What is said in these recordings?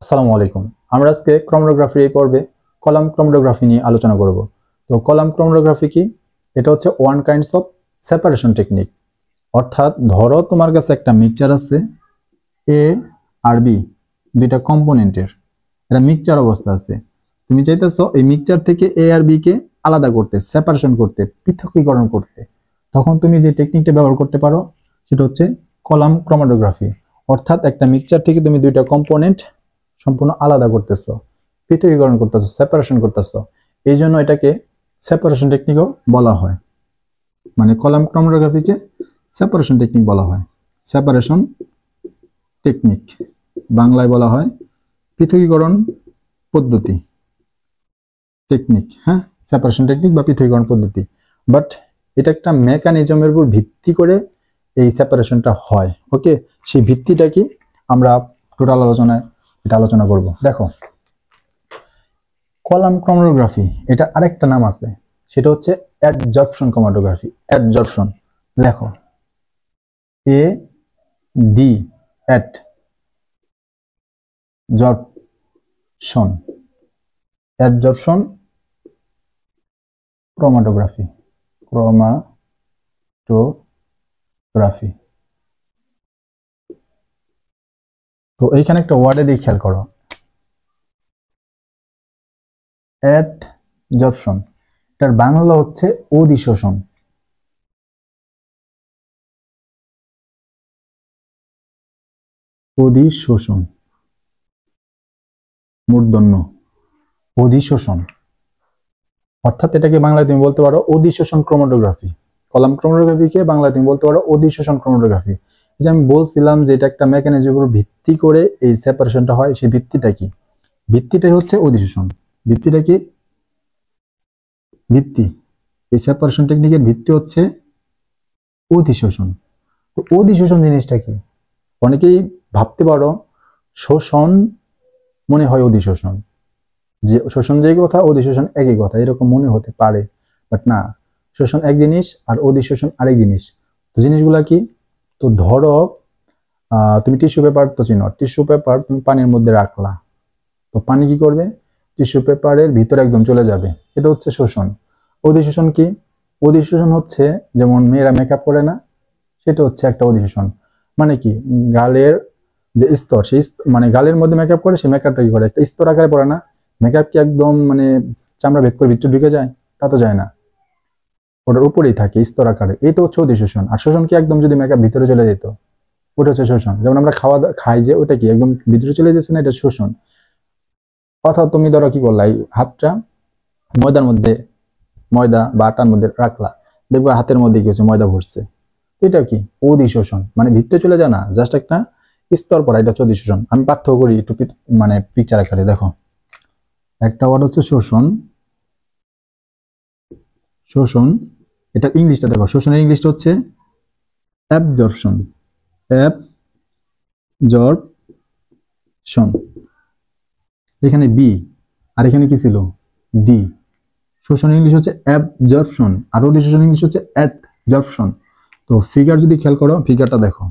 আসসালামু আলাইকুম। আমরা আজকে ক্রোমাটোগ্রাফির এই পর্বে কলাম ক্রোমাটোগ্রাফি নিয়ে আলোচনা করব। তো কলাম ক্রোমাটোগ্রাফি কি? এটা হচ্ছে one kinds of separation technique. অর্থাৎ ধরো তোমার কাছে একটা মিক্সচার আছে, এ আর বি, দুইটা কম্পোনেন্টের, এটা মিক্সচার অবস্থা আছে। তুমি চাইতেছো এই মিক্সচার থেকে এ আর বি কে আলাদা করতে, সেপারেশন করতে, পৃথকীকরণ করতে। তখন তুমি যে টেকনিকটা ব্যবহার করতে পারো সেটা হচ্ছে কলাম ক্রোমাটোগ্রাফি। অর্থাৎ একটা মিক্সচার থেকে তুমি দুইটা কম্পোনেন্ট সম্পূর্ণ আলাদা করতেছো, পৃথকীকরণ করতেছো, সেপারেশন করতেছো। এই জন্য এটাকে সেপারেশন টেকনিকও বলা হয়। মানে কলাম ক্রোমাটোগ্রাফিকে সেপারেশন টেকনিক বলা হয়। সেপারেশন টেকনিক বাংলায় বলা হয় পৃথকীকরণ পদ্ধতি, টেকনিক। হ্যাঁ, সেপারেশন টেকনিক বা পৃথকীকরণ পদ্ধতি। বাট এটা একটা মেকানিজমের উপর ভিত্তি করে এই সেপারেশনটা হয়। ওকে, সেই ভিত্তিটা কি আমরা টোটাল আলোচনায় এটা আলোচনা করব। দেখো, কলাম ক্রোমাটোগ্রাফি এটা আরেকটা নাম আছে, সেটা হচ্ছে অ্যাডজর্পশন ক্রোমাটোগ্রাফি। অ্যাডজর্পশন লেখো, A D, adsorption, adsorption chromatography, chromatography. তো এইখানে একটা ওয়ার্ডে দিয়ে খেয়াল করো, অ্যাডজর্পশন, এটার বাংলা হচ্ছে অধিশোষণ। অধিশোষণ, মূর্ধন্য, অধিশোষণ। অর্থাৎ এটাকে বাংলায় তুমি বলতে পারো অধিশোষণ ক্রোমাটোগ্রাফি। কলাম ক্রোমাটোগ্রাফিকে বাংলায় তুমি বলতে পারো অধিশোষণ ক্রোমাটোগ্রাফি। যে আমি বলছিলাম যে এটা একটা মেকানিজমের উপর ভিত্তি করে এই সেপারেশনটা হয়, সেই ভিত্তিটা কি? ভিত্তিটাই হচ্ছে অধিশোষণ। ভিত্তিটা কি? ভিত্তি, এই সেপারেশন টেকনিকের ভিত্তি হচ্ছে অধিশোষণ। তো অধিশোষণ জিনিসটা কি? অনেকেই ভাবতে পারো শোষণ মনে হয় অধিশোষণ, যে শোষণ যে কথা অধিশোষণ একই কথা, এরকম মনে হতে পারে। বাট না, শোষণ এক জিনিস আর অধিশোষণ আরেক জিনিস। তো জিনিসগুলা কি? তো ধরো তুমি টিস্যু পেপার তো চিনো, টিস্যু পেপার তুমি পানির মধ্যে রাখলা, তো পানি কি করবে? টিস্যু পেপারের ভিতরে একদম চলে যাবে। এটা হচ্ছে শোষণ। অধিশোষণ কি? অধিশোষণ হচ্ছে যেমন মেয়েরা মেকআপ করে না, সেটা হচ্ছে একটা অধিশোষণ। মানে কি, গালের যে স্তর, সেই মানে গালের মধ্যে মেকআপ করে, সেই মেকআপটা কি করে একটা স্তর আকারে পড়ে না। মেকআপ কি একদম মানে চামড়া ভেদ করে ভিতরে ঢুকে যায়? তা তো যায় না, ওটার উপরেই থাকে স্তর আকারে। এটা হচ্ছে অধিশোষণ। আর শোষণ কি একদম যদি মেকআপ ভিতরে চলে যেত, ওটা হচ্ছে শোষণ। যেমন আমরা খাই যে, ওটা কি একদম ভিতরে চলে যাচ্ছে না, এটা শোষণ। অর্থাৎ তুমি ধরো কি করলা, এই হাতটা ময়দার মধ্যে, ময়দা বা আটার মধ্যে রাখলা, দেখবা হাতের মধ্যে কি হচ্ছে, ময়দা ভরছে। এটা কি? অধিশোষণ। মানে ভিতরে চলে যায় না, জাস্ট একটা স্তর পড়া, এটা হচ্ছে অধিশোষণ। আমি পার্থক্য করি একটু মানে পিকচার আকারে দেখো। একটা ওয়ার্ড হচ্ছে শোষণ, শোষণ, এটা ইংলিশটা দেখো, শোষণের ইংলিশটা হচ্ছে অ্যাবজর্পশন, অ্যাবজর্পশন। এখানে বি, আর এখানে কি ছিল? ডি। শোষণ ইংলিশ হচ্ছে অ্যাবজর্পশন, আর অধিশোষণ ইংলিশ হচ্ছে অ্যাডজর্পশন। তো ফিগার যদি খেয়াল করো, ফিগারটা দেখো,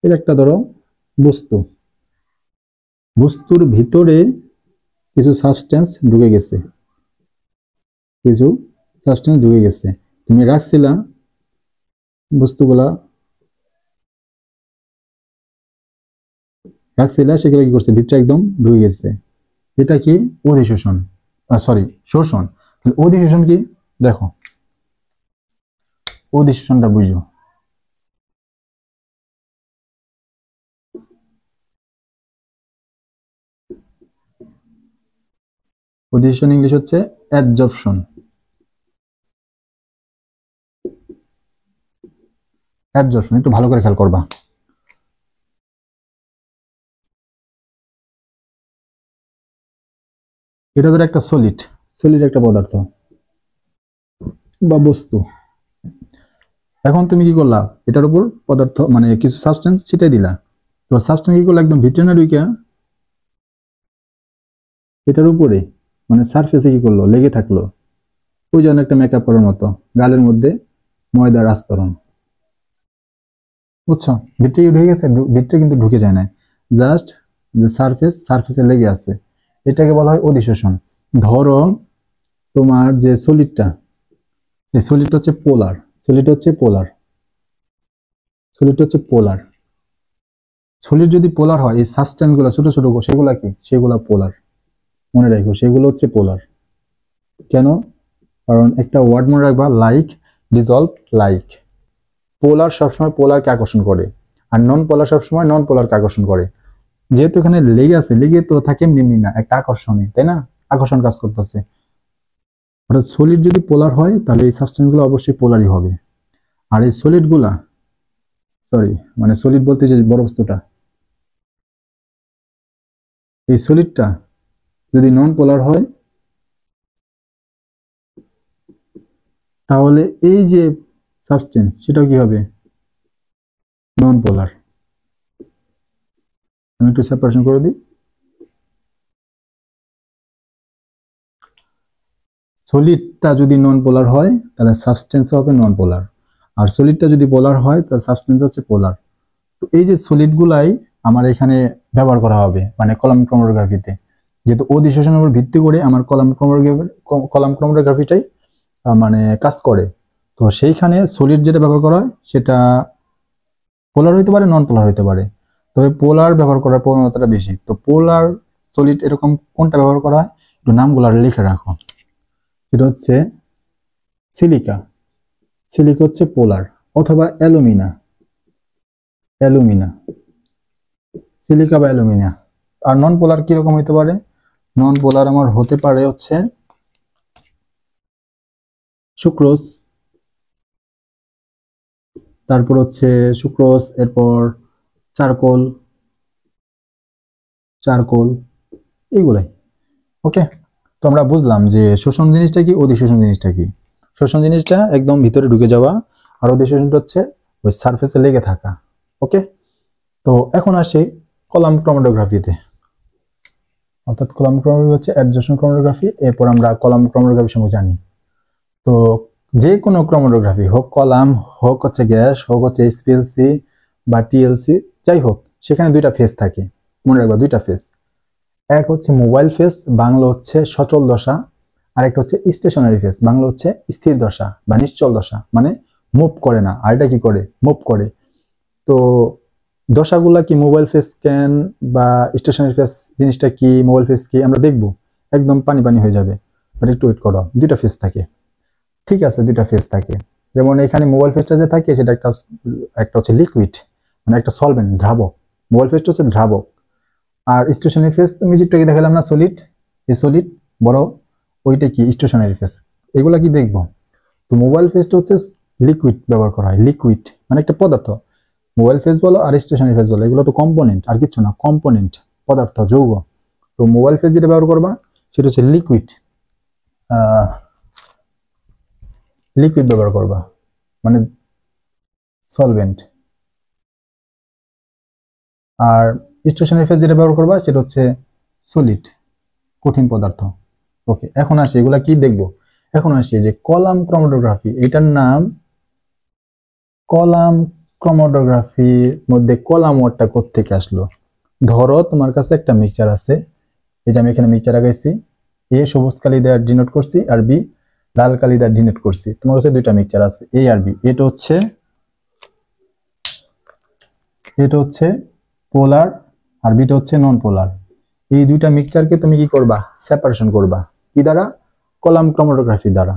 এর একটা ধরো বস্তু, বস্তুর ভিতরে কিছু সাবস্টেন্স ঢুকে গেছে, কিছু সাবস্টেন্স ঢুকে গেছে। তুমি রাখছিলা বস্তুগুলা, রাখছিলা, সেগুলো কি করছে? ভিতরে একদম ঢুকে গেছে। এটা কি? অধিশোষণ, সরি শোষণ। অধিশোষণ কি? দেখো, অধিশোষণটা বুঝো। অধিশোষণ ইংলিশ হচ্ছে অ্যাডজর্পশন। অ্যাডজর্পশন একটু ভালো করে খেয়াল করবা। এটা ধর একটা সলিড, সলিড একটা পদার্থ বা বস্তু। এখন তুমি কি করলা? এটার উপর পদার্থ মানে কিছু সাবস্টেন্স ছিটাই দিলা। তো সাবস্টেন্স কি করলো? একদম ভিতরে না ঢুকিয়া এটার উপরে মানে সারফেসে কি করলো? লেগে থাকলো। ওই জন্য একটা মেকআপ করার মতো গালের মধ্যে ময়দার আস্তরণ, বুঝছো? ভিতরে ঢুকে গেছে? ভিতরে কিন্তু ঢুকে যায় না, জাস্ট যে সারফেসে লেগে আছে, এটাকে বলা হয় অধিশোষণ। ধরো তোমার যে সলিডটা, এই সলিডটা হচ্ছে পোলার, সলিড যদি পোলার হয়, এই সাবস্টেন্স গুলো ছোট ছোট সেগুলা কি, সেগুলা পোলার। মনে রাখো সেগুলো হচ্ছে পোলার। কেন? কারণ একটা ওয়ার্ড মনে রাখবা, লাইক, ডিজলভ, লাইক। পোলার সবসময় পোলারকে আকর্ষণ করে, আর নন পোলার সবসময় নন পোলারকে আকর্ষণ করে। যেহেতু এখানে লেগে আছে, লেগে তো থাকে এমনি না, একটা আকর্ষণে, তাই না? আকর্ষণ কাজ করতেছে। অর্থাৎ সলিড যদি পোলার হয় তাহলে এই সাবস্টেন্স গুলো অবশ্যই পোলারই হবে। আর এই সলিড গুলা, মানে সলিড বলতে যে বড় বস্তুটা, এই সলিডটা যদি নন পোলার হয় তাহলে এই যে সাবস্টেন্স সেটাও কি হবে, নন পোলার। আমি একটু সেপারেশন করে দিই। সলিডটা যদি নন পোলার হয় তাহলে সাবস্টেন্স হবে নন পোলার, আর সলিডটা যদি পোলার হয় তাহলে সাবস্টেন্স হচ্ছে পোলার। তো এই যে সলিড গুলাই আমার এখানে ব্যবহার করা হবে, মানে কলাম ক্রোমাটোগ্রাফিতে, যেহেতু অধিশোষণের উপর ভিত্তি করে আমার কলাম ক্রোমাটোগ্রাফিটাই মানে কাজ করে। তো সেইখানে সলিড যেটা ব্যবহার করা হয় সেটা পোলার হইতে পারে, নন পোলার হইতে পারে, তবে পোলার ব্যবহার করার প্রবণতাটা বেশি। তো পোলার সলিড এরকম কোনটা ব্যবহার করা হয়, একটু নামগুলো লিখে রাখো। এটা হচ্ছে সিলিকা, হচ্ছে পোলার, অথবা অ্যালুমিনা, সিলিকা বা অ্যালুমিনা। আর নন পোলার কিরকম হইতে পারে, নন পোলার আমার হতে পারে হচ্ছে সুক্রোজ, তারপর হচ্ছে সুক্রোজ, এরপর চারকোল, এইগুলাই। ওকে, তো আমরা বুঝলাম যে শোষণ জিনিসটা কি, অধিশোষণ জিনিসটা কি। শোষণ জিনিসটা একদম ভিতরে ঢুকে যাওয়া, আর অধিশোষণটা হচ্ছে ওই সারফেসে লেগে থাকা। ওকে, তো এখন আসি কলাম ক্রোমাটোগ্রাফিতে। অর্থাৎ কলাম ক্রোমাটোগ্রাফি হচ্ছে অ্যাডজেশন ক্রোমাটোগ্রাফি, এরপর আমরা কলাম ক্রোমাটোগ্রাফি সম্পর্কে জানি। তো যে কোনো ক্রোমাটোগ্রাফি হোক কলাম, হোক হচ্ছে গ্যাস, হোক হচ্ছে এসপিএলসি বা টিএলসি, যাই হোক, সেখানে দুইটা ফেজ থাকে, মনে রাখবা দুইটা ফেজ। এক হচ্ছে মোবাইল ফেজ, বাংলা হচ্ছে সচল দশা, আর একটা হচ্ছে স্টেশনারি ফেজ, বাংলা হচ্ছে স্থির দশা বা নিশ্চল দশা, মানে মুভ করে না, আর এটা কি করে, মুভ করে। তো দশাগুলা কি, মোবাইল ফেজ কেন বা স্টেশনারি ফেজ জিনিসটা কি, মোবাইল ফেজ কি, আমরা দেখবো, একদম পানি হয়ে যাবে, বাট একটু ওয়েট করো। দুইটা ফেজ থাকে, ঠিক আছে, দুইটা ফেজ থাকে। যেমন এখানে মোবাইল ফেজটা যে থাকে সেটা একটা হচ্ছে লিকুইড, মানে একটা সলভেন্ট, দ্রাবক। মোবাইল ফেজটা হচ্ছে দ্রাবক। আর স্টেশনারি ফেজ তুমি যেটা দেখালাম না, সলিড, এই সলিড বড়, ওইটা কি স্টেশনারি ফেজ। এগুলা কি দেখবো। তো মোবাইল ফেজটা হচ্ছে লিকুইড ব্যবহার করা হয়, লিকুইড মানে একটা পদার্থ। মোবাইল ফেজ বলো আর স্টেশনারি ফেজ বলো, এগুলো তো কম্পোনেন্ট, আর কিছু না, কম্পোনেন্ট, পদার্থ, যৌগ। তো মোবাইল ফেজ যেটা ব্যবহার করবা সেটা হচ্ছে লিকুইড, ব্যবহার করবা, মানে সলভেন্ট। আর স্টেশনারি ফেজ যেটা ব্যবহার করবা সেটা হচ্ছে সলিড, কঠিন পদার্থ। ওকে, এখন আসি এগুলা কি দেখবো। এখন আসি যে কলাম ক্রোমাটোগ্রাফি, এটার নাম কলাম ক্রোমাটোগ্রাফির মধ্যে কলাম ওয়ার্ডটা কোত্থেকে আসলো। ধরো তোমার কাছে একটা মিক্সচার আছে, এই যে আমি এখানে মিক্সচার আগাইছি, এ সবুজ কালি দিয়ে ডিনোট করছি, আর বি লাল কালি দিয়ে ডিনোট করছি। তোমার কাছে দুইটা মিক্সচার আছে, এ আর বি। এটা হচ্ছে পোলার, আর বিটা হচ্ছে নন পোলার। এই দুইটা মিক্সচারকে তুমি কি করবা, সেপারেশন করবা, কি দ্বারা, কলাম ক্রোমাটোগ্রাফি দ্বারা।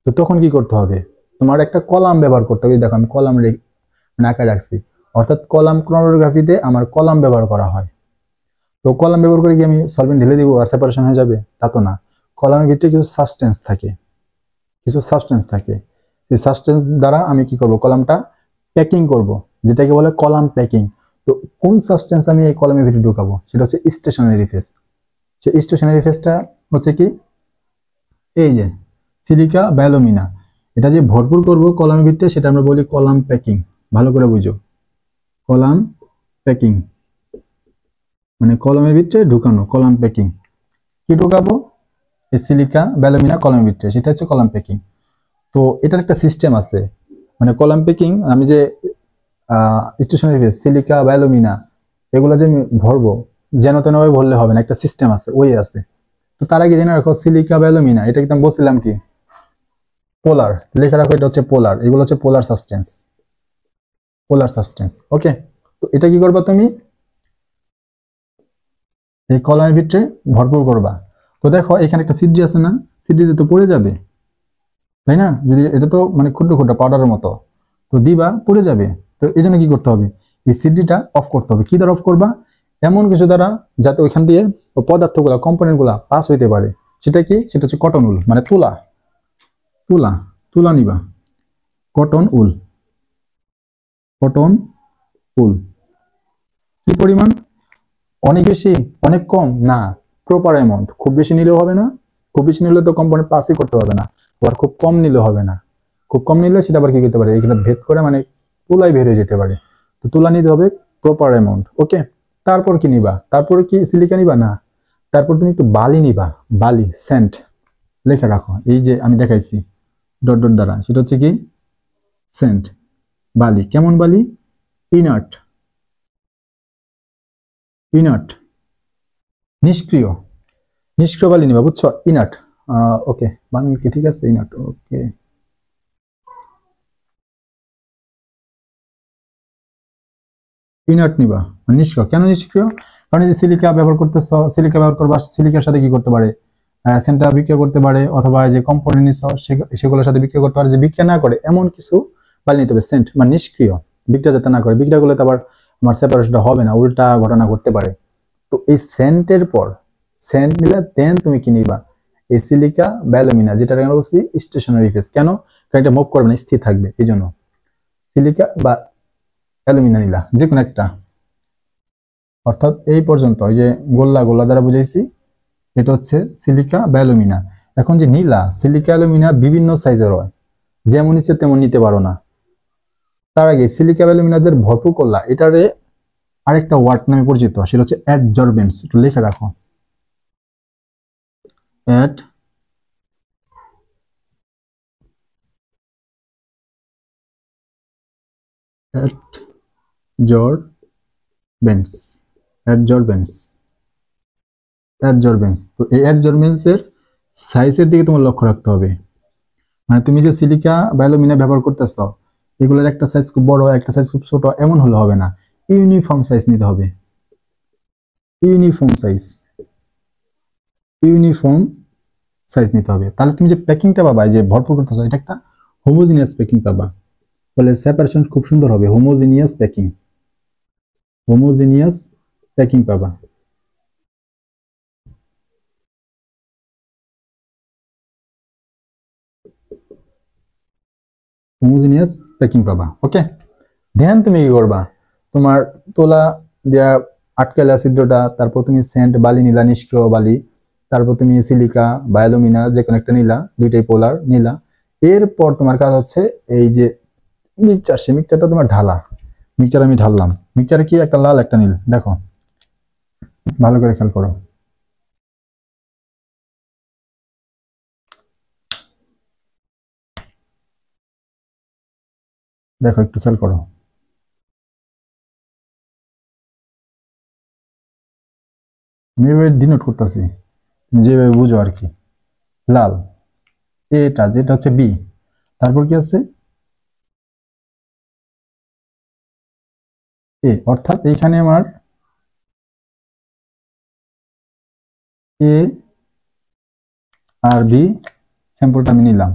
তো তখন কি করতে হবে, তোমার একটা কলাম ব্যবহার করতে হবে। দেখো আমি কলাম আঁকা রাখছি, অর্থাৎ কলাম ক্রোমাটোগ্রাফিতে আমার কলাম ব্যবহার করা হয়। তো কলাম ব্যবহার করে কি আমি সলভেন্ট ঢেলে দিব আর সেপারেশন হয়ে যাবে, তা তো না। কলামের ভিতরে কিছু সাবস্টেন্স থাকে, সেই সাবস্টেন্স দ্বারা আমি কি করব, কলামটা প্যাকিং করব, যেটাকে বলে কলাম প্যাকিং। তো কোন সাবস্টেন্স আমি এই কলামের ভিতরে ঢুকাবো, সেটা হচ্ছে স্টেশনারি ফেজ। সেই স্টেশনারি ফেজটা হচ্ছে কি, এই যে সিলিকা বা অ্যালুমিনা, এটা যে ভরপুর করব কলামের ভিতরে সেটা আমরা বলি কলাম প্যাকিং। ভালো করে বুঝো, কলাম প্যাকিং মানে কলামের ভিতরে ঢুকানো, কলাম প্যাকিং। কি ঢুকাবো, এই সিলিকা বা অ্যালুমিনা কলামের ভিতরে, সেটা হচ্ছে কলাম প্যাকিং। তো এটার একটা সিস্টেম আছে, মানে কলাম প্যাকিং, আমি যে স্টেশনারি ফেজ সিলিকা বা অ্যালুমিনা এগুলো যে আমি ভরবো, যেন তেন ভাবে বললে হবে না, একটা সিস্টেম আছে, ওই আছে। তো তার আগে জেনে রাখো সিলিকা বা অ্যালুমিনা, এটা কিন্তু আমি বলছিলাম কি পোলার, লিখে রাখো এটা হচ্ছে পোলার, এগুলো হচ্ছে পোলার সাবস্টেন্স, পোলার সাবস্টেন্স। ওকে, তো এটা কি করবা তুমি এই কলামের ভিতরে ভরপুর করবা। তো দেখো এখানে একটা সিডি আছে না, সিডিতে তো পড়ে যাবে, তাই না? যদি এটা তো মানে ক্ষুদ্র ক্ষুদ্র পাউডারের মতো, তো দিবা পড়ে যাবে। তো এই জন্য কি করতে হবে, এই সিডিটা অফ করতে হবে। কি দ্বারা অফ করবা, এমন কিছু দ্বারা যাতে ওইখান দিয়ে পদার্থগুলা কম্পোনেন্ট গুলা পাস হইতে পারে। সেটা কি, সেটা হচ্ছে কটন উল, মানে তুলা, তুলা, তুলা নিবা, কটন উল, কটন উল। কি পরিমাণ, অনেক বেশি অনেক কম না, প্রপার অ্যামাউন্ট। খুব বেশি নিলেও হবে না, খুব বেশি নিলে তো কম্পোনেন্ট পাসই করতে পারবে না, আবার খুব কম নিলে হবে না। খুব কম নিলে সেটা আবার কি করতে পারে, এখানে ভেদ করে মানে তুলাই বের হয়ে যেতে পারে। তো তুলা নিতে হবে প্রপার অ্যামাউন্ট। ওকে, তারপর কি নিবা, তারপরে কি সিলিকা নিবা না, তারপর তুমি একটু বালি নিবা, বালি সেন্ট, লিখে রাখো এই যে আমি দেখাইছি ডট ডট দ্বারা, সেটা হচ্ছে কি সেন্ট, বালি। কেমন বালি, ইনার্ট, ইনার্ট, নিষ্ক্রিয়, নিষ্ক্রিয় বালি নিবা, বুঝছো, ইনার্ট। ওকে, বানান কি ঠিক আছে, ইনার্ট। ওকে, ইনার্ট নিবা, মানে নিষ্ক্রিয়। কেন নিষ্ক্রিয়, কারণ এই যে সিলিকা ব্যবহার করতেছ, সিলিকা ব্যবহার করবা, সিলিকার সাথে কি করতে পারে, সেন্টার বিক্রিয়া করতে পারে, অথবা যে কম্পোনেন্ট নিছ সেগুলোর সাথে বিক্রিয়া করতে পারে। যে বিক্রিয়া না করে এমন কিছু বালি নিতে হবে, সেন্ট মানে নিষ্ক্রিয়, বিক্রিয়া যাতে না করে। বিক্রিয়া করলে তো আবার আমার সেপারেশনটা হবে না, উল্টা ঘটনা ঘটতে পারে। তো এই সেন্টের পর, সেন্ট নিলে দেন তুমি কি নিবা, এই সিলিকা বা অ্যালুমিনা, যেটা বলছি স্টেশনারি ফেজ। কেন, কারণ এটা মুভ করবে না, স্থির থাকবে, এই জন্য সিলিকা বা অ্যালুমিনা নিলা, যে কোনো একটা। অর্থাৎ এই পর্যন্ত ওই যে গোল্লা গোল্লা দ্বারা বুঝাইছি, এটা হচ্ছে সিলিকা বা অ্যালুমিনা। এখন যে নীলা, সিলিকা অ্যালুমিনা বিভিন্ন সাইজের হয়, যেমন ইচ্ছে তেমন নিতে পারো না। তার আগে সিলিকা অ্যালুমিনাদের ভরপুর করলা, এটারে আরেকটা ওয়ার্ড নামে পরিচিত, সেটা হচ্ছে অ্যাডজর্বেন্টস। একটু লিখে রাখো, অ্যাড অ্যাডজর্বেন্টস, অ্যাডজর্বেন্টস, অ্যাডজর্বেন্টস। তো এই অ্যাডজর্বেন্টস এর সাইজের দিকে তোমার লক্ষ্য রাখতে হবে। মানে তুমি যে সিলিকা বা অ্যালুমিনা ব্যবহার করতেছ, এগুলোর একটা সাইজ খুব বড়, একটা সাইজ খুব ছোট, এমন হলে হবে না। ইউনিফর্ম সাইজ নিতে হবে, ইউনিফর্ম সাইজ, ইউনিফর্ম সাইজ নিতে হবে। তাহলে তুমি যে প্যাকিংটা পাবা, যে ভরপুর করতেছ, এটা একটা হোমোজিনিয়াস প্যাকিং পাবা, বলে সেপারেশন খুব সুন্দর হবে। হোমোজিনিয়াস প্যাকিং, হোমোজিনিয়াস প্যাকিং পাবা। হোমোজিনিয়াস প্যাকিং পাবা। ওকে, ধ্যান তুমি কি করবা, তোমার তোলা দেয়া আটকালা ছিদ্রটা, তারপর তুমি সেন্ট বালি নিলা, নিষ্ক্রিয় বালি, তারপর তুমি সিলিকা বা অ্যালুমিনা যে কোনো একটা নিলা, দুইটাই পোলার নিলা। এরপর তোমার কাজ হচ্ছে এই যে মিক্সচার, সে মিক্সচারটা তোমার ঢালা। মিক্সচার আমি ঢাললাম, মিক্সচারে কি একটা লাল একটা নীল, দেখো ভালো করে খেয়াল করো। দেখো একটু খেয়াল করো, আমি এভাবে ডিনোট করতেছি, যেভাবে বুঝো আর কি। লাল, এটা যেটা হচ্ছে বি, তারপর কি আছে এ, অর্থাৎ এইখানে আমার এ আর বি, স্যাম্পলটা আমি নিলাম,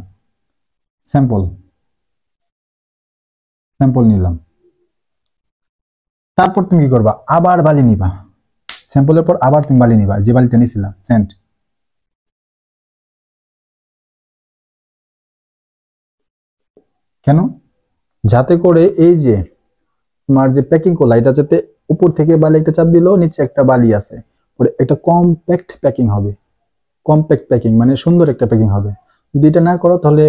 স্যাম্পল, স্যাম্পল নিলাম। তারপর তুমি কি করবা, আবার বালি নিবা, স্যাম্পলের পর আবার তুমি বালি নিবা, যে বালিটা নিছিলা সেন্ট। কেন, যাতে করে এই যে তোমার যে প্যাকিং করলা, এটা যাতে উপর থেকে বালি একটা চাপ দিলেও নিচে একটা বালি আছে, পরে একটা কম্প্যাক্ট প্যাকিং হবে। কম্প্যাক্ট প্যাকিং মানে সুন্দর একটা প্যাকিং হবে। যদি এটা না করো তাহলে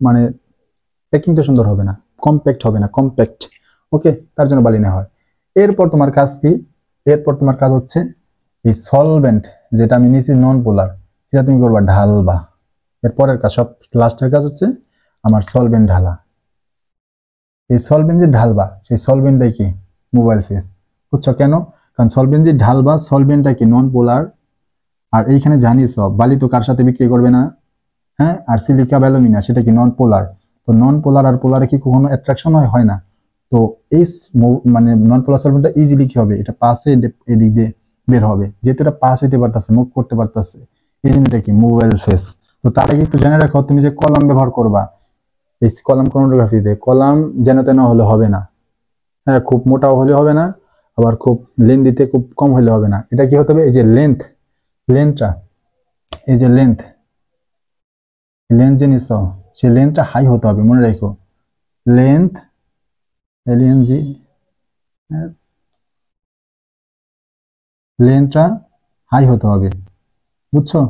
মানে প্যাকিংটা সুন্দর হবে না, কম্প্যাক্ট হবে না, কম্প্যাক্ট। ওকে, তার জন্য বালি নেওয়া হয়। এরপর তোমার কাজ কি, এরপর তোমার কাজ হচ্ছে এই সলভেন্ট, যেটা আমি নিছি নন পোলার, সেটা তুমি করবা ঢালবা। এরপরের কাজ, সব লাস্টের কাজ হচ্ছে আমার সলভেন্ট ঢালা। এই সলভেন্ট যে ঢালবা, সেই সলভেন্টটাই কি মোবাইল ফেস, বুঝছো কেন, কারণ সলভেন্ট যে ঢালবা সলভেন্টটা কি নন পোলার, আর এইখানে জানিস বালি তো কার সাথে বিক্রি করবে না, হ্যাঁ, আর সিলিকা বা অ্যালুমিনা সেটা কি নন পোলার। তো নন পোলার আর পোলারে কি কখনো অ্যাট্রাকশন হয় না। তো এই মানে নন পোলার সলভেন্টটা ইজিলি কি হবে, এটা পাস হয়ে এদিক দিয়ে বের হবে, যেহেতু এটা পাস হইতে পারতেছে, মুভ করতে পারতেছে, এই জন্য এটা কি মুভেবল ফেস। তো তার আগে একটু জেনে রাখো, তুমি যে কলাম ব্যবহার করবা এই কলাম ক্রোমাটোগ্রাফিতে, কলাম যেন তেন হলে হবে না, হ্যাঁ, খুব মোটাও হলে হবে না, আবার খুব লেন্থিতে খুব কম হলে হবে না। এটা কি হতে হবে, এই যে লেন্থটা, এই যে লেন্থ যে নিছ সেই লেন্থটা হাই হতে হবে, মনে রাখো। লেন্থ এলএনজি, লেন্থটা হাই হতে হবে, বুঝছো।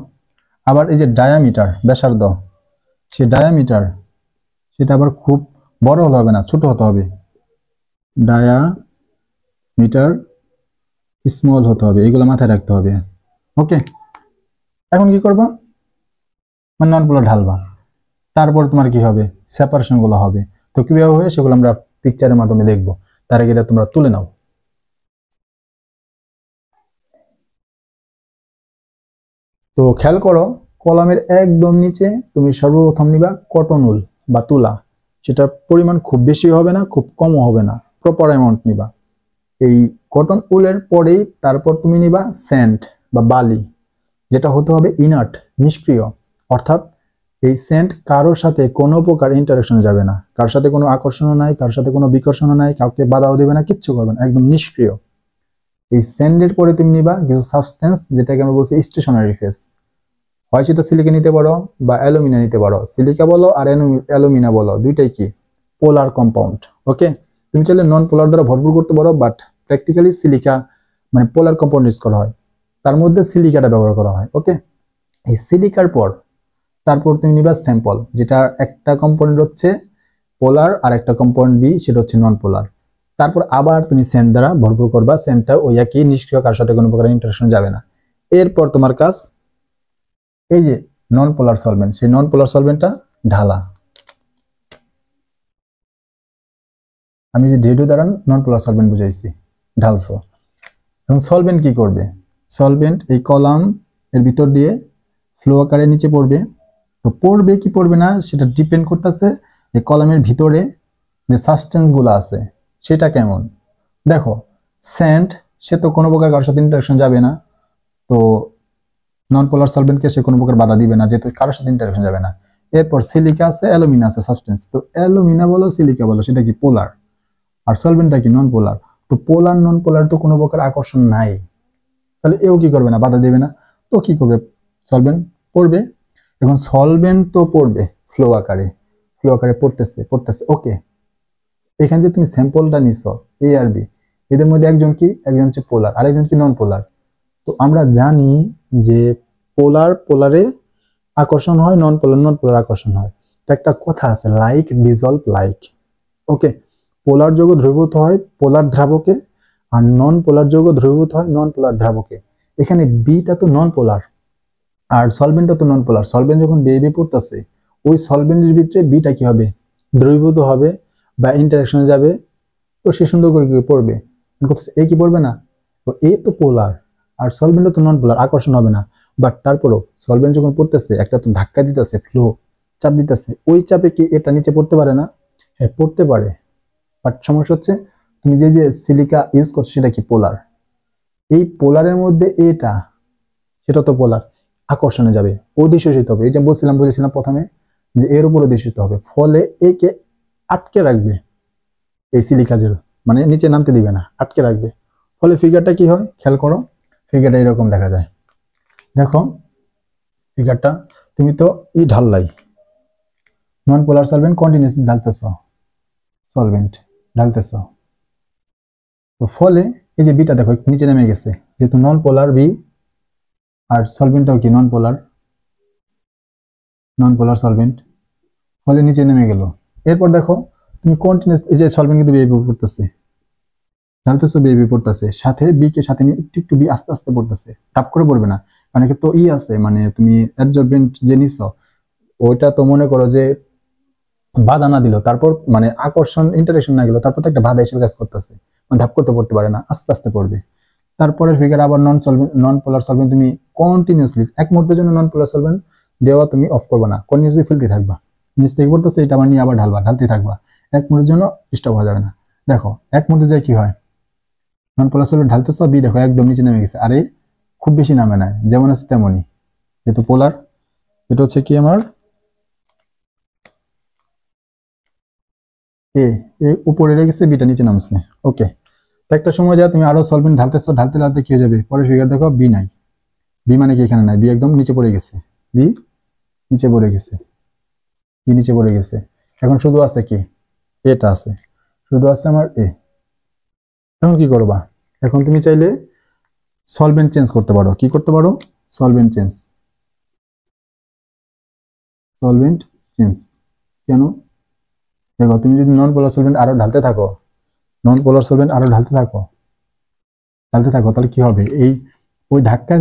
আবার এই যে ডায়ামিটার, ব্যাসার্ধ, সে ডায়ামিটার সেটা আবার খুব বড় হলে হবে না, ছোট হতে হবে। ডায়ামিটার স্মল হতে হবে, এগুলো মাথায় রাখতে হবে। ওকে, এখন কি করবা, মানে নন পোলার ঢালবা, তারপর তোমার কি হবে, সেপারেশন গুলো হবে। তো কিভাবে হবে সেগুলো আমরা পিকচারের মাধ্যমে দেখবো, তার আগে এটা তোমরা তুলে নাও। তো খেয়াল করো, কলামের একদম নিচে তুমি সর্বপ্রথম নিবা কটন উল বা তুলা, সেটার পরিমাণ খুব বেশি হবে না, খুব কমও হবে না, প্রপার অ্যামাউন্ট নিবা। এই কটন উলের পরেই তারপর তুমি নিবা স্যান্ড বা বালি, যেটা হতে হবে ইনার্ট, নিষ্ক্রিয়, অর্থাৎ এই স্যান্ড কারোর সাথে কোনো প্রকার ইন্টারাকশনে যাবে না, কারোর সাথে কোনো আকর্ষণও নাই, কারোর সাথে কোনো বিকর্ষণও নাই, কাউকে বাধাও দেবে না, কিচ্ছু করবে না, একদম নিষ্ক্রিয়। এই স্যান্ডের পরে তুমি নিবা কিছু সাবস্টেন্স, যেটাকে আমরা বলছি স্টেশনারি ফেস, হয় সেটা সিলিকা নিতে পারো বা অ্যালুমিনা নিতে পারো। সিলিকা বলো আর অ্যালুমিনা বলো, দুইটাই কি পোলার কম্পাউন্ড। ওকে, তুমি চাইলে নন পোলার দ্বারা ভরপুর করতে পারো, বাট প্র্যাকটিক্যালি সিলিকা মানে পোলার কম্পাউন্ড ইউজ করা হয়, তার মধ্যে সিলিকাটা ব্যবহার করা হয়। ওকে, এই সিলিকার পর তারপর তুমি নিবা স্যাম্পল, যেটা একটা কম্পাউন্ড হচ্ছে পোলার আর একটা কম্পাউন্ড বি, সেটা হচ্ছে নন পোলার। তারপর আবার তুমি স্যান্ড দ্বারা ভরপুর করবা, স্যান্ডটা ওই একই নিষ্ক্রিয়, কার সাথে কোনো প্রকার ইন্টারাকশন যাবে না। এরপর তোমার কাজ এই যে নন পোলার সলভেন্ট, সেই নন পোলার সলভেন্টটা ঢালা। আমি যে ডেডু দ্বারা নন পোলার সলভেন্ট বুঝাইছি, ঢালছো। এবং সলভেন্ট কি করবে, সলভেন্ট এই কলাম এর ভিতর দিয়ে ফ্লো আকারে নিচে পড়বে। তো পড়বে কি পড়বে না সেটা ডিপেন্ড করতেছে এই কলামের ভিতরে যে সাবস্টেন্স গুলো আছে সেটা কেমন। দেখো স্যান্ড, সে তো কোনো প্রকার কারোর সাথে ইন্টারাকশন যাবে না, তো নন পোলার সলভেন্টকে সে কোনো প্রকার বাধা দিবে না, যেহেতু কারোর সাথে ইন্টারাকশন যাবে না। এরপর সিলিকা আছে, অ্যালুমিনা আছে সাবস্টেন্স, তো অ্যালুমিনা বলো সিলিকা বলো সেটা কি পোলার, আর সলভেন্টটা কি নন পোলার। তো পোলার নন পোলার তো কোনো প্রকার আকর্ষণ নাই, তাহলে এও কি করবে না, বাধা দেবে না। তো কি করবে, সলভেন্ট পড়বে। এখন সলভেন্ট তো পড়বে ফ্লো আকারে, পড়তেছে। ওকে, এখানে যে তুমি স্যাম্পলটা নিছ এ আর বি, এদের মধ্যে একজন কি, একজন হচ্ছে পোলার, আরেকজন কি নন পোলার। তো আমরা জানি যে পোলারে আকর্ষণ হয়, নন পোলার আকর্ষণ হয়। তো একটা কথা আছে, লাইক ডিজলভ লাইক। ওকে, পোলার যৌগ দ্রবীভূত হয় পোলার দ্রাবকে, আর নন পোলার যৌগ দ্রবীভূত হয় নন পোলার দ্রাবকে। এখানে বিটা তো নন পোলার আর সলভেন্টও তো নন পোলার, সলভেন্ট যখন বেবি পড়তেছে ওই সলভেন্টের ভিতরে বিটা কি হবে, দ্রবীভূত হবে বা ইন্টারাকশনে যাবে, তো সে সুন্দর করে কি পড়বে, এ কি পড়বে না। তো এ তো পোলার আর সলভেন্টও তো নন পোলার, আকর্ষণ হবে না। বাট তারপরও সলভেন্ট যখন পড়তেছে একটা তো ধাক্কা দিতেছে, ফ্লো চাপ দিতেছে, ওই চাপে কি এটা নিচে পড়তে পারে না, হ্যাঁ পড়তে পারে। বাট সমস্যা হচ্ছে তুমি যে সিলিকা ইউজ করছো সেটা কি পোলার, এই পোলারের মধ্যে এটা, সেটা তো পোলার, আকর্ষণে যাবে, অধিশোষিত হবে। এই যে বলেছিলাম প্রথমে যে এর উপর অধিশোষিত হবে, ফলে একে আটকে রাখবে, এই সিলিকা জেল মানে নিচে নামতে দিবে না, আটকে রাখবে। ফলে ফিগারটা কি হয় খেয়াল করো, ফিগারটা এরকম দেখা যায়। দেখো ফিগারটা, তুমি তো ঢাললাই, নন পোলার সলভেন্ট কন্টিনিউসলি ঢালতেছ, তো ফলে এই যে বিটা দেখো নিচে নেমে গেছে, যেহেতু নন পোলার বি, আর সলভেন্টটাও কি নন পোলার সলভেন্ট, ফলে নিচে নেমে গেল। এরপর দেখো তুমি কন্টিনিউস, এই যে সলভেন্ট কিন্তু বিহেভিভ করতেছে, ঢালতেছো বিহেভিভ করতেছে, সাথে বি কে সাথে নিয়ে একটু বি আস্তে আস্তে পড়তেছে, তাপ করে পড়বে না, কারণ তো আছে, মানে তুমি অ্যাবজর্বেন্ট যে নিছো ওইটা তো মনে করো যে বাধা না দিল, তারপর মানে আকর্ষণ ইন্টারেকশন না গেল, তারপর তো একটা বাধা এসে কাজ করতেছে, মানে ধাপ করতে পড়তে পারে না, আস্তে আস্তে পড়বে। তারপরে ফিগার আবার নন পোলার সলভেন্ট তুমি কন্টিনিউসলি এক মুহূর্তের জন্য নন পোলার সলভেন্ট দেওয়া তুমি অফ করবে না, কন্টিনিউসলি ফেলতে থাকবা, নিচ থেকে পড়তেছে এটা আবার নিয়ে আবার ঢালতে থাকবা, এক মুহূর্তের জন্য স্টপ হওয়া যাবে না। দেখো এক মুহূর্তে যায় কি হয়, নন পোলার সলভেন্ট ঢালতেছ, বি দেখো একদম নিচে নেমে গেছে, আরে খুব বেশি নামে না, যেমন আছে তেমনই, যেহেতু পোলার। এটা হচ্ছে কি আমার এ উপরে রেখেছে, বিটা নিচে নামছে। ওকে, তো একটা সময় যা তুমি আরো সলভেন্ট ঢালতেছো, ঢালতে কি হয়ে যাবে, পরে ফিগার দেখো বি নাই, বি মানে কি এখানে নাই, বি একদম নিচে পড়ে গেছে, বি নিচে পড়ে গেছে, বি নিচে পড়ে গেছে। এখন শুধু আছে কি, এটা আছে, শুধু আছে আমার এ। এখন কি করবা, এখন তুমি চাইলে সলভেন্ট চেঞ্জ করতে পারো, কি করতে পারো, সলভেন্ট চেঞ্জ, সলভেন্ট চেঞ্জ। কেন, দেখো তুমি যদি নন পোলার সলভেন্ট আরো ঢালতে থাকো, নন পোলার সলভেন্ট আরো ঢালতে থাকো তাহলে কি হবে, এই ওই ধাক্কায়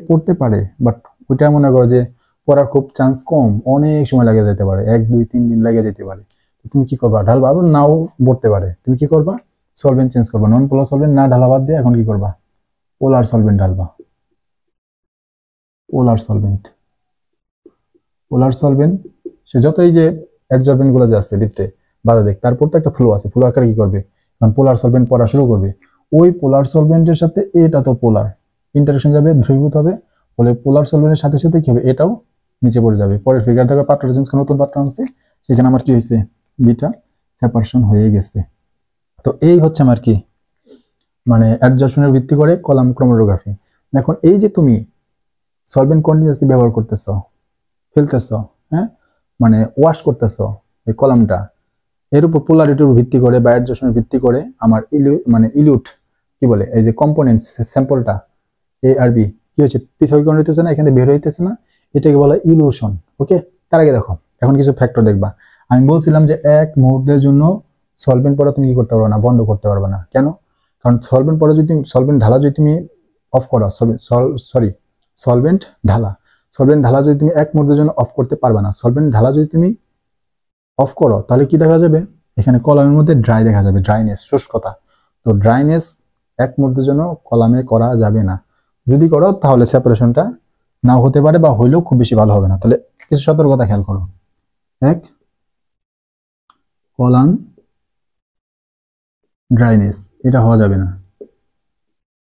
পড়তে পারে, বাট ওইটা মনে করো যে পড়ার খুব চান্স কম, অনেক সময় লাগে যেতে পারে, 1 2 3 দিন লাগে যেতে পারে। তুমি কি করবা, ঢালবা, আবার নাও পড়তে পারে, তুমি কি করবা, সলভেন্ট চেঞ্জ করবা, নন পোলার সলভেন্ট না ঢালা বাদ দিয়ে এখন কি করবা, পোলার সলভেন্ট ঢালবা, পোলার সলভেন্ট, পোলার সলভেন্ট। সে যতই যে অ্যাডজর্বেন্ট গুলো যে আছে ভিতরে বাধা দেখ, তারপর তো একটা ফ্লো আছে, ফ্লো আকারে কি করবে, কারণ পোলার সলভেন্ট পড়া শুরু করবে, ওই পোলার সলভেন্টের সাথে এটা তো পোলার ইন্টারেকশন যাবে, ধ্রুবীভূত হবে, ফলে পোলার সলভেন্টের সাথে সাথে কি হবে, এটাও নিচে পড়ে যাবে। পরের ফিগার থেকে পাত্রটা চেঞ্জ করে নতুন পাত্র আনছে, সেখানে আমার কি হয়েছে, বিটা সেপারেশন হয়ে গেছে। তো এই হচ্ছে আমার কি, মানে অ্যাডজর্পশনের ভিত্তি করে কলাম ক্রোমাটোগ্রাফি। এখন এই যে তুমি সলভেন্ট কন্টিনিউয়াসলি ব্যবহার করতেছ, ফেলতেছ, হ্যাঁ, মানে ওয়াশ করতেছ এই কলামটা, এর উপর পোলারিটির ভিত্তি করে বা অ্যাডজাস্টমেন্টের ভিত্তি করে আমার ইলিউট কি বলে, এই যে কম্পোনেন্টস স্যাম্পলটা এ আর বি কি হচ্ছে, পৃথকীকরণ হইতেছে না, এখানে বের হইতেছে না, এটাকে বলা ইলিউশন। ওকে, তার আগে দেখো এখন কিছু ফ্যাক্টর দেখবা। আমি বলছিলাম যে এক মুহূর্তের জন্য সলভেন্ট পড়া তুমি কি করতে পারবে না, বন্ধ করতে পারবে না। কেন, কারণ সলভেন্ট পড়া যদি সলভেন্ট ঢালা যদি তুমি অফ করো, সলভেন্ট ঢালা যদি তুমি এক মুহূর্তের জন্য অফ করতে পারবে না, সলভেন্ট ঢালা যদি তুমি অফ করো তাহলে কি দেখা যাবে, এখানে কলামের মধ্যে ড্রাই দেখা যাবে, ড্রাইনেস, শুষ্কতা। তো ড্রাইনেস এক মুহূর্তের জন্য কলামে করা যাবে না, যদি করো তাহলে সেপারেশনটা নাও হতে পারে বা হইলেও খুব বেশি ভালো হবে না। তাহলে কিছু সতর্কতা খেয়াল করো, এক, কলাম ড্রাইনেস এটা হওয়া যাবে না,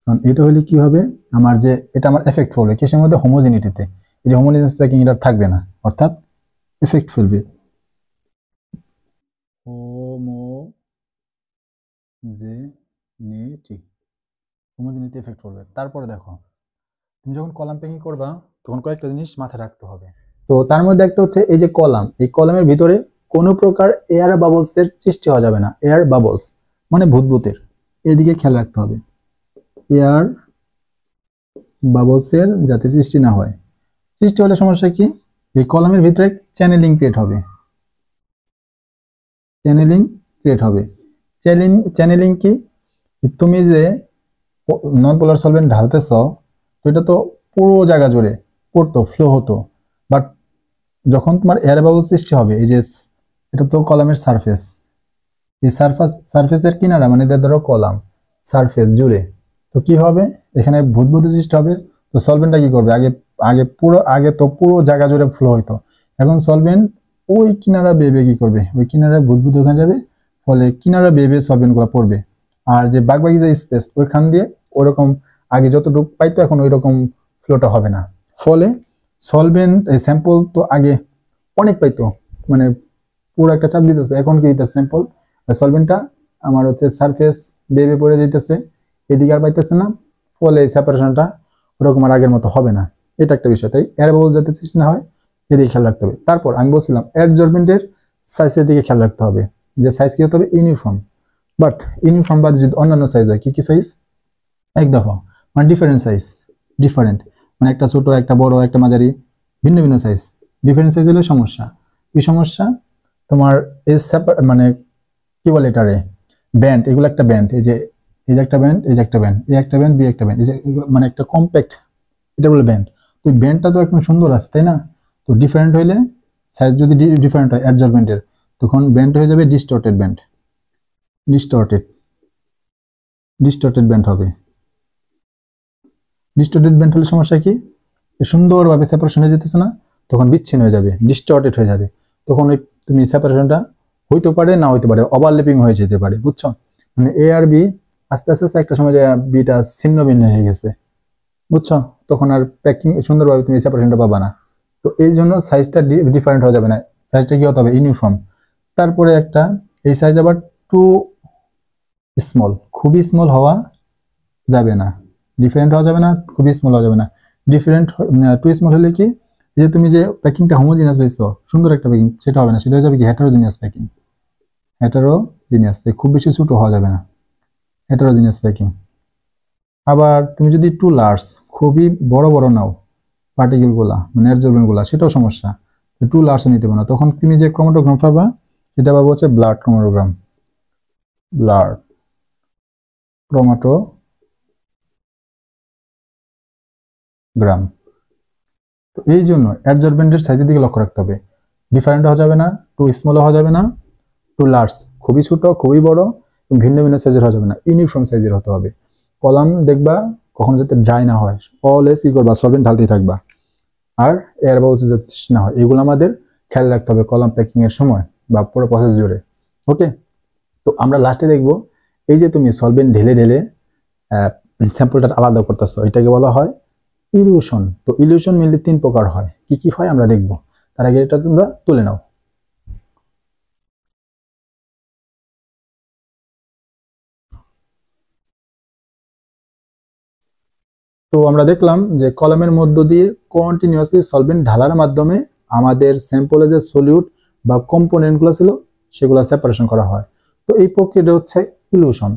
কারণ এটা হলে কি হবে, আমার যে এটা আমার এফেক্ট ফেলবে কিসের মধ্যে, হোমোজিনিটিতে, এই যে হোমোজিনিয়াস ট্র্যাকিং এটা থাকবে না, অর্থাৎ এফেক্ট ফেলবে, হোমোজিনিটি এফেক্ট করবে। তারপরে দেখো তুমি যখন কলাম প্যাকিং করবা তখন কয়েকটা জিনিস মাথায় রাখতে হবে। তো তার মধ্যে একটা হচ্ছে এই যে কলাম, এই কলামের ভিতরে কোনো প্রকার এয়ার বাবলস এর সৃষ্টি হওয়া যাবে না, এয়ার বাবলস মানে ভূতভূতের, এদিকে খেয়াল রাখতে হবে, এয়ার বাবলস এর যাতে সৃষ্টি না হয়। সৃষ্টি হলে সমস্যা কি, এই কলামের ভিতরে চ্যানেলিং ক্রিয়েট হবে, চ্যানেলিং কি, তুমি যে নন পোলার সলভেন্ট ঢালতেছ, তো এটা তো পুরো জায়গা জুড়ে পড়তো, ফ্লো হতো, বাট যখন তোমার এয়ার বাবল সৃষ্টি হবে, এই যে এটা তো কলামের সারফেস, এই সারফেসের কিনারা মানে ধরো কলাম সারফেস জুড়ে, তো কি হবে, এখানে বুদবুদ সৃষ্টি হবে। তো সলভেন্টটা কি করবে, আগে তো পুরো জায়গা জুড়ে ফ্লো হইতো, এখন সলভেন্ট ওই কিনারা বেবে কি করবে, ওই কিনারা বুদবুদ ওখানে যাবে, ফলে কিনারা বেবে সলভেন্ট গুলো পড়বে, আর যে বাকি যে স্পেস ওইখান দিয়ে ওরকম আগে যতটুকু পাইতো এখন ওই রকম ফ্লোটা হবে না। ফলে সলভেন্ট এই স্যাম্পল তো আগে অনেক পাইতো, মানে পুরো একটা চাপ দিতেছে, এখন কি দিতেছে, স্যাম্পল সলভেন্টটা আমার হচ্ছে সারফেস বেবে পড়ে যেতেছে, এদিকে আর পাইতেছে না, ফলে সেপারেশনটা ওরকম আর আগের মতো হবে না। এটা একটা বিষয়, তাই এয়ার বাবল যাতে সৃষ্টি না হয় এদিকে খেয়াল রাখতে হবে। তারপর আমি বলছিলাম অ্যাডজর্বেন্টের সাইজের দিকে খেয়াল রাখতে হবে, যে সাইজ কি হতে হবে, ইউনিফর্ম, বাট ইউনিফর্ম বাদে যদি অন্যান্য সাইজ হয়, কি সাইজ, এক দেখো মানে ডিফারেন্ট, মানে একটা ছোট একটা বড় একটা মাঝারি, ভিন্ন ভিন্ন সাইজ, ডিফারেন্ট সাইজ হলে সমস্যা, কি সমস্যা, তোমার এই মানে কি বলে এটারে, ব্যান্ড, এগুলো একটা ব্যান্ড, এই যে একটা ব্যান্ড, এই যে একটা ব্যান্ড, এই একটা ব্যান্ড, বি একটা ব্যান্ড, এই যে মানে একটা কম্প্যাক্ট, এটা বলে ব্যান্ড। তো ব্যান্ডটা তো একদম সুন্দর আছে তাই না, তো ডিফারেন্ট হইলে সাইজ যদি ডিফারেন্ট হয় অ্যাডজাস্টমেন্টের, তখন ব্যান্ড হয়ে যাবে ডিস্টর্টেড ব্যান্ড, ডিস্টর্টেড ব্যান্ড হবে। ডিস্টর্টেড বেন্ট হলে সমস্যা কি, সুন্দরভাবে সেপারেশন হয়ে যেতেছে না, তখন বিচ্ছিন্ন হয়ে যাবে, ডিস্টর্টেড হয়ে যাবে, তখন ওই তুমি সেপারেশনটা হইতে পারে না হইতে পারে, ওভারল্যাপিং হয়ে যেতে পারে, বুঝছো? মানে এ আর বি আস্তে আস্তে আস্তে একটা সময় বিটা ছিন্ন ভিন্ন হয়ে গেছে, বুঝছো? তখন আর প্যাকিং সুন্দরভাবে তুমি সেপারেশনটা পাবা না। তো এই জন্য সাইজটা ডিফারেন্ট হয়ে যাবে না, সাইজটা কি হতে হবে ইউনিফর্ম। তারপরে একটা এই সাইজ আবার টু স্মল, খুবই স্মল হওয়া যাবে না, ডিফারেন্ট হওয়া যাবে না, খুবই স্মল হওয়া যাবে না। ডিফারেন্ট টু স্মল হলে কি, যে তুমি যে প্যাকিংটা হোমোজিনিয়াস পাইছো সুন্দর একটা প্যাকিং, সেটা হবে না, সেটা হয়ে যাবে কি হেটারোজিনিয়াস প্যাকিং। হেটারোজিনিয়াস, খুব বেশি ছোট হওয়া যাবে না, হেটারোজিনিয়াস প্যাকিং। আবার তুমি যদি টু লার্জ, খুবই বড় বড় নাও পার্টিকেল গুলা, মানে অ্যাবজর্বেন্ট গুলা, সেটাও সমস্যা, টু লার্জও নিতে পারো না, তখন তুমি যে ক্রোমাটোগ্রাম পাবা সেটা পাবো হচ্ছে ব্লাড ক্রোমাটোগ্রাম, ব্লাড ক্রোমাটোগ্রাম। তো এই জন্য অ্যাবজর্বেন্টের সাইজের দিকে লক্ষ্য রাখতে হবে, ডিফারেন্ট হওয়া যাবে না, টু স্মল হওয়া যাবে না, টু লার্জ খুবই ছোট খুবই বড়, ভিন্ন ভিন্ন সাইজের হওয়া যাবে না, ইউনিফর্ম সাইজের হতে হবে। কলাম দেখবা কখনো যাতে ড্রাই না হয়, অলওয়েজ কি করবা, সলভেন্ট ঢালতেই থাকবা, আর এয়ার বাবলস যাতে না হয়, এগুলো আমাদের খেয়াল রাখতে হবে কলাম প্যাকিং এর সময় বা পুরো প্রসেস জুড়ে। ওকে, তো আমরা লাস্টে দেখবো এই যে তুমি সলভেন্ট ঢেলে ঢেলে স্যাম্পলটা আলাদা করতেছো, এটাকে বলা হয় ইলিউশন। তো ইলিউশন মেনলি 3 প্রকার হয়, কি কি হয় আমরা দেখবো, তার আগে এটা তোমরা তুলে নাও। তো আমরা দেখলাম যে কলামের মধ্য দিয়ে কন্টিনিউয়াসলি সলভেন্ট ঢালার মাধ্যমে আমাদের স্যাম্পলে যে সলিউট বা কম্পোনেন্টগুলো ছিল সেগুলো সেপারেশন করা হয়। তো এই প্রক্রিয়াটা হচ্ছে ইলিউশন।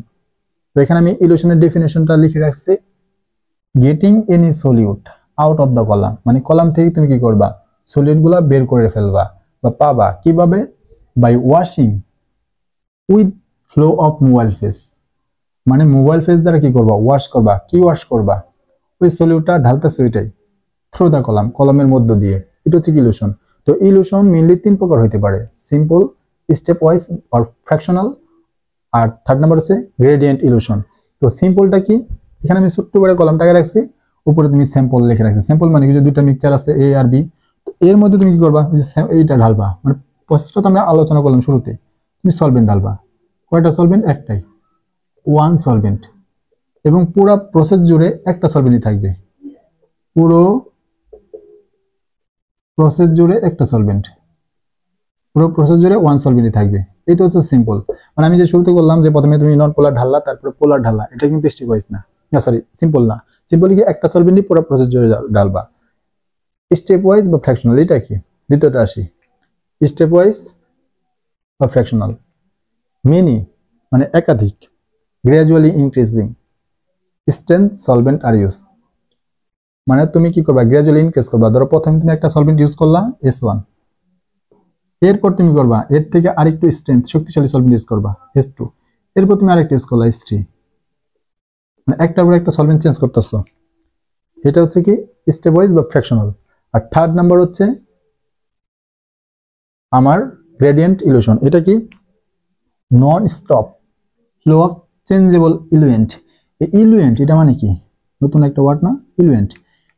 তো এখানে আমি ইলিউশনের ডেফিনেশনটা লিখে রাখছি, getting any solute out of the column, মানে কলাম থেকে তুমি কি করবা, সলিউটগুলো বের করে ফেলবা বা পাবা কিভাবে, by washing with flow of mobile phase, মানে মোবাইল ফেস দ্বারা কি করবা, ওয়াশ করবা। কি ওয়াশ করবা, ওই সলিউটটা ঢালতেছে ওইটাই থ্রু দ্য কলাম, কলামের মধ্য দিয়ে, এটা হচ্ছে ইলিউশন। তো ইলিউশন মেইনলি 3 প্রকার হতে পারে, সিম্পল, স্টেপ ওয়াইজ আর ফ্র্যাকশনাল, আর থার্ড নাম্বার হচ্ছে গ্রেডিয়েন্ট ইলিউশন। তো সিম্পলটা কি, এখানে আমি ছোট্ট করে কলামটাকে রাখছি, উপরে তুমি স্যাম্পল লিখে রাখছি। স্যাম্পল মানে কি, যে দুটো মিক্সচার আছে এ আর বি, এর মধ্যে তুমি কি করবা, এইটা ঢালবা, মানে প্রসেসটা তো আমরা আলোচনা করলাম শুরুতে, তুমি সলভেন্ট ঢালবা। কয়টা সলভেন্ট, একটাই, ওয়ান সলভেন্ট, এবং পুরো প্রসেস জুড়ে একটা সলভেন্টই থাকবে, পুরো প্রসেস জুড়ে একটা সলভেন্ট, পুরো প্রসেস জুড়ে ওয়ান সলভেন্টই থাকবে। এটা হচ্ছে সিম্পল। মানে আমি যে শুরুতে করলাম যে প্রথমে তুমি নন পোলার ঢাললা তারপরে পোলার ঢাললা, এটা কিন্তু স্টেপ ওয়াইজ না, সরি সিম্পল না। সিম্পল কি, একটা সলভেন্টই পুরো প্রসেস জুড়ে ঢালবা। স্টেপ ওয়াইজ বা ফ্র্যাকশনাল, এটা কি, দ্বিতীয়টা আসি, স্টেপ ওয়াইজ বা ফ্র্যাকশনাল। মিনি মানে একাধিক, গ্রাজুয়ালি ইনক্রিজিং স্ট্রেংথ সলভেন্ট আর ইউজ, মানে তুমি কি করবা, গ্রাজুয়ালি ইনক্রিজ করবা। ধরো প্রথমে তুমি একটা সলভেন্ট ইউজ করলা S1, এরপর তুমি করবা এর থেকে আরেকটু স্ট্রেংথ শক্তিশালী সলভেন্ট ইউজ করবা S2, এরপর তুমি আরেকটা ইউজ করলা S3, মানে একটার পর একটা সলভেন্ট চেঞ্জ করতেছো। এটা হচ্ছে কি স্টেপ ওয়াইজ বা ফ্র্যাকশনাল। আর থার্ড নাম্বার হচ্ছে আমার গ্রেডিয়েন্ট ইলিউশন। এটা কি, non stop flow of changeable eluent. এই ইলুয়েন্ট এটা মানে কি, নতুন একটা ওয়ার্ড না, ইলুয়েন্ট।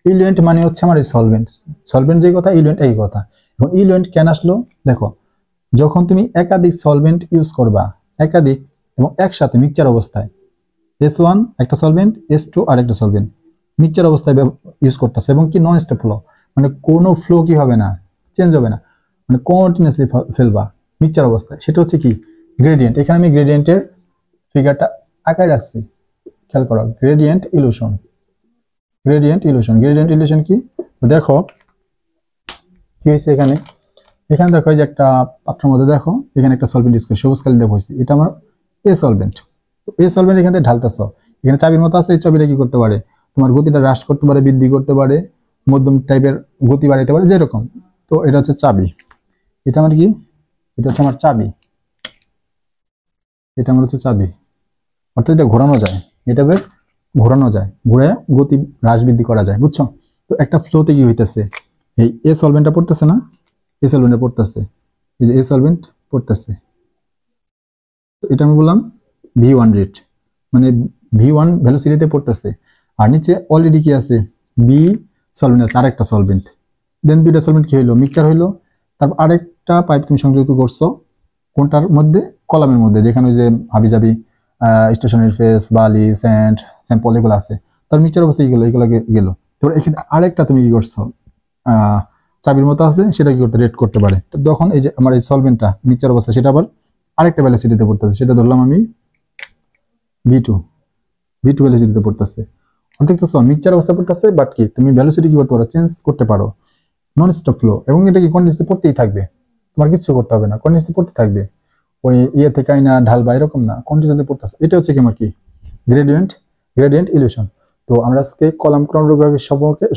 ইলুয়েন্ট মানে হচ্ছে আমার এই সলভেন্ট, সলভেন্ট যে কথা, ইলুয়েন্ট এই কথা। এখন ইলুয়েন্ট কেন আসলো, দেখো যখন তুমি একাধিক সলভেন্ট ইউজ করবা, একাধিক এবং একসাথে মিক্সচার অবস্থায়, S1 একটা সলভেন্ট, S2 আর একটা সলভেন্ট মিক্সচার অবস্থায় ইউজ করতেছে, এবং কি নন স্টপ ফ্লো, মানে কোনো ফ্লো কি হবে না, চেঞ্জ হবে না, মানে কন্টিনিউয়াসলি ফেলবা মিক্সচার অবস্থায়, সেটা হচ্ছে কি গ্রেডিয়েন্ট। এখানে আমি গ্রেডিয়েন্টের ফিগারটা আঁকায় রাখছি, খেয়াল করো, gradient illusion. Gradient illusion, gradient illusion কি, দেখো কি হয়েছে এখানে, এখানে দেখো যে একটা পাত্রের মধ্যে দেখো এখানে একটা সলভেন্ট ইউজ করি, সবুজ কালি দেওয়া হয়েছে, এটা আমার এ সলভেন্ট। তো এই সলভেন্ট এখান থেকে ঢালতেছ, এখানে চাবির মতো আছে, এই চাবিটা কি করতে পারে, তোমার গতিটা হ্রাস করতে পারে, বৃদ্ধি করতে পারে, মধ্যম টাইপের গতি বাড়াইতে পারে, যেরকম। তো এটা হচ্ছে চাবি, এটা আমার কি, এটা হচ্ছে আমার চাবি, এটা আমার হচ্ছে চাবি, অর্থাৎ এটা ঘোরানো যায়, এটা বেশ ঘোরানো যায়, ঘুরে গতি হ্রাস বৃদ্ধি করা যায়, বুঝছো? তো একটা ফ্লোতে কি হইতেছে, এই এ সলভেন্টটা পড়তেছে না, এ সলভেন্টটা পড়তেছে, এই যে এ সলভেন্ট পড়তেছে, তো এটা আমি বললাম V1 রেট, মানে V1 ভেলোসিটিতে পড়তেছে। আর নিচে অলরেডি কি আছে, বি সলভেন্ট আছে, আরেকটা সলভেন্ট। দেন দুইটা সলভেন্ট কি হইলো, মিক্সচার হইলো। তারপর আরেকটা পাইপ তুমি সংযুক্ত করছো কোনটার মধ্যে, কলামের মধ্যে, যেখানে ওই যে হাবিজাবি স্টেশনারি ফেস, বালি, স্যান্ড, স্যাম্পল এগুলো আছে। তার মিক্সচার অবস্থা কি গেলো, এগুলো গেলো। তারপর এখানে আরেকটা তুমি কি করছো, চাবির মতো আছে, সেটা কি করতে রেড করতে পারে। তো তখন এই যে আমার এই সলভেন্টটা মিক্সচার অবস্থা, সেটা আবার আরেকটা ভ্যালোসিটিতে পড়তেছে, সেটা ধরলাম আমি V2 ভ্যালোসিটিতে পড়তেছে। দেখতেছো মিক্সচার অবস্থা পড়তেছে, বাট কি তুমি ভ্যালোসিটি কি করতে পারো, চেঞ্জ করতে পারো, নন স্টপ ফ্লো। এবং এটা কি কন্টিনিউসলি পড়তেই থাকবে, তোমার কিছু করতে হবে না, কন্টিনিউসলি পড়তে থাকবে। ওই ইয়ে থেকে আইনা ঢাল বা এরকম না, কন্টিনিউসলি পড়তেছে। এটা হচ্ছে কি আমার কি গ্রেডিয়েন্ট ইলিউশন। তো আমরা আজকে কলাম ক্রোনোগ্রাফি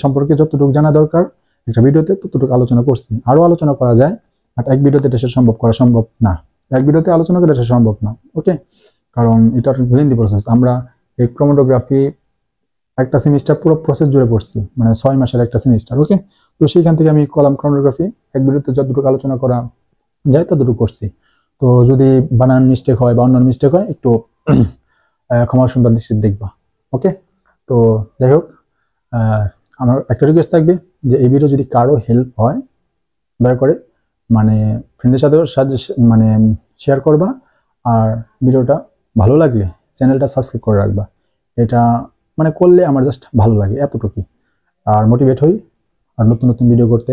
সম্পর্কে যতটুকু জানা দরকার একটা ভিডিওতে ততটুকু আলোচনা করছি। আরো আলোচনা করা যায়, বাট এক ভিডিওতে এটা সম্ভব না। এক ভিডিওতে আলোচনা করে এটা সম্ভব না, ওকে? কারণ এটা লেন্দি প্রসেস। আমরা এই ক্রোনোগ্রাফি একটা সেমিস্টার পুরো প্রসেস জুড়ে পড়ছি, মানে 6 মাসের একটা সেমিস্টার, ওকে? তো সেইখান থেকে আমি কলাম ক্রোনোগ্রাফি এক ভিডিওতে যতটুকু আলোচনা করা যায় ততটুকু করছি। তো যদি বানান মিস্টেক হয় বা অন্যান্য মিস্টেক হয়, একটু ক্ষমা সুন্দর দৃষ্টিতে দেখবা, ওকে? তো যাই হোক, আমার একটা রিকোয়েস্ট থাকবে যে এই ভিডিও যদি কারো হেল্প হয়, দয়া করে মানে ফ্রেন্ডের সাথেও মানে শেয়ার করবা। আর ভিডিওটা ভালো লাগলে চ্যানেলটা সাবস্ক্রাইব করে রাখবা। এটা মানে করলে আমার জাস্ট ভালো লাগে, এতটুকুই। আর মোটিভেট হই আর নতুন নতুন ভিডিও করতে।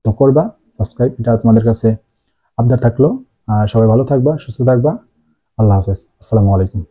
তো করবা সাবস্ক্রাইব, এটা তোমাদের কাছে আবদার থাকলো। আর সবাই ভালো থাকবা, সুস্থ থাকবা। আল্লাহ হাফেজ, আসসালামু আলাইকুম।